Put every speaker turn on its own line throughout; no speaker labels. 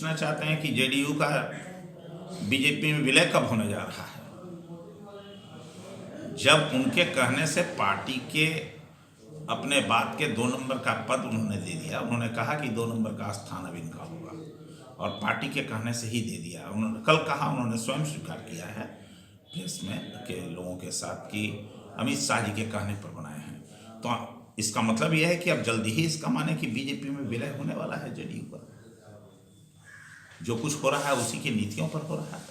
पूछना चाहते हैं कि जेडीयू का बीजेपी में विलय कब होने जा रहा है। जब उनके कहने से पार्टी के अपने बात के 2 नंबर का पद उन्होंने दे दिया। उन्होंने कहा कि 2 नंबर का स्थान अब इनका होगा और पार्टी के कहने से ही दे दिया। उन्होंने कल कहा, उन्होंने स्वयं स्वीकार किया है प्रेस में के लोगों के साथ कि अमित शाह जी के कहने पर बनाए हैं। तो इसका मतलब यह है कि अब जल्दी ही इसका माने कि बीजेपी में विलय होने वाला है जेडीयू का। जो कुछ हो रहा है उसी की नीतियों पर हो रहा है,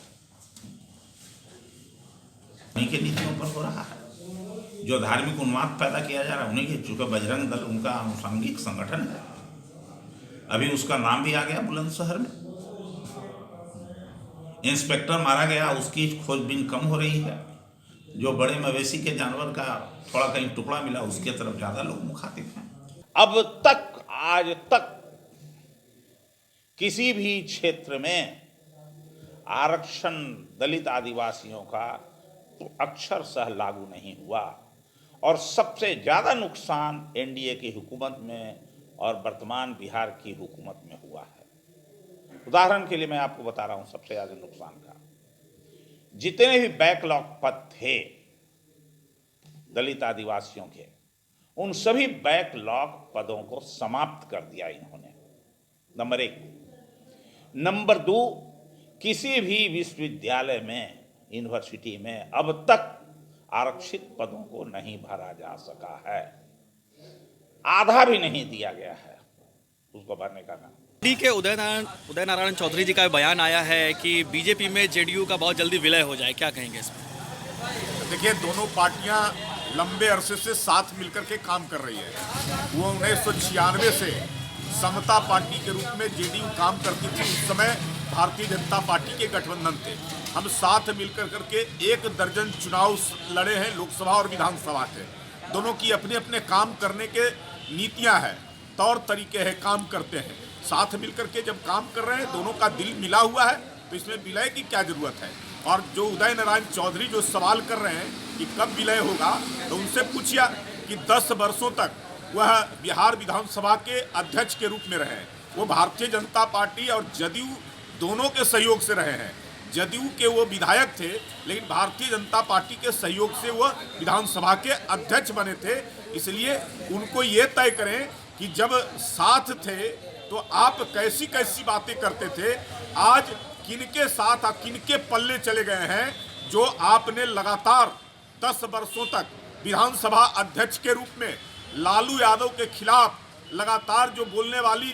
उन्हीं की नीतियों पर हो रहा है। जो धार्मिक उन्माद पैदा किया जा रहा है उन्हीं के, चूंकि बजरंग दल उनका आनुषंगिक संगठन है। अभी उसका नाम भी आ गया बुलंदशहर में। इंस्पेक्टर मारा गया, उसकी खोजबीन कम हो रही है। जो बड़े मवेशी के जानवर का थोड़ा कहीं टुकड़ा मिला उसके तरफ ज्यादा लोग मुखातिब हैं।
अब तक, आज तक किसी भी क्षेत्र में आरक्षण दलित आदिवासियों का तो अक्षरशः लागू नहीं हुआ और सबसे ज्यादा नुकसान एनडीए की हुकूमत में और वर्तमान बिहार की हुकूमत में हुआ है। उदाहरण के लिए मैं आपको बता रहा हूं सबसे ज्यादा नुकसान का। जितने भी बैकलॉग पद थे दलित आदिवासियों के, उन सभी बैकलॉग पदों को समाप्त कर दिया इन्होंने, नंबर 1। नंबर 2, किसी भी विश्वविद्यालय में, यूनिवर्सिटी में अब तक आरक्षित पदों को नहीं भरा जा सका है। आधा भी नहीं दिया गया है उसको भरने का काम।
डी के उदय नारायण चौधरी जी का बयान आया है कि बीजेपी में जेडीयू का बहुत जल्दी विलय हो जाए, क्या कहेंगे इसमें?
देखिए, दोनों पार्टियां लंबे अरसे से साथ मिलकर के काम कर रही है। वो 1996 से समता पार्टी के रूप में जेडीयू काम करती थी। उस समय भारतीय जनता पार्टी के गठबंधन थे। हम साथ मिलकर करके 1 दर्जन चुनाव लड़े हैं, लोकसभा और विधानसभा के। दोनों की अपने अपने काम करने के नीतियां हैं, तौर तरीके हैं, काम करते हैं। साथ मिलकर के जब काम कर रहे हैं, दोनों का दिल मिला हुआ है, तो इसमें विलय की क्या जरूरत है। और जो उदय नारायण चौधरी जो सवाल कर रहे हैं कि कब विलय होगा, तो उनसे पूछिए कि 10 वर्षों तक वह बिहार विधानसभा के अध्यक्ष के रूप में रहे। वो भारतीय जनता पार्टी और जदयू दोनों के सहयोग से रहे हैं। जदयू के वो विधायक थे, लेकिन भारतीय जनता पार्टी के सहयोग से वो विधानसभा के अध्यक्ष बने थे। इसलिए उनको ये तय करें कि जब साथ थे तो आप कैसी कैसी बातें करते थे, आज किनके साथ और किनके पल्ले चले गए हैं, जो आपने लगातार 10 वर्षों तक विधानसभा अध्यक्ष के रूप में लालू यादव के खिलाफ लगातार जो बोलने वाली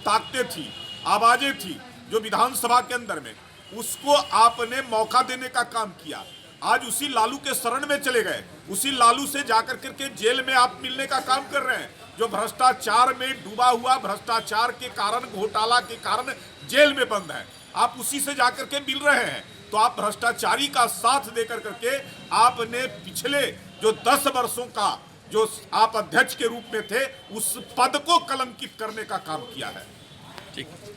ताकतें थी, आवाजें थी जो विधानसभा के अंदर में, उसको आपने मौका देने का काम किया। आज उसी लालू के शरण में चले गए, उसी लालू से जाकर करके जेल में आप मिलने का काम कर रहे हैं। जो भ्रष्टाचार में डूबा हुआ, भ्रष्टाचार के कारण, घोटाला के कारण जेल में बंद है, आप उसी से जाकर के मिल रहे हैं। तो आप भ्रष्टाचारी का साथ देकर करके आपने पिछले जो 10 वर्षों का जो आप अध्यक्ष के रूप में थे, उस पद को कलंकित करने का काम किया है।
ठीक।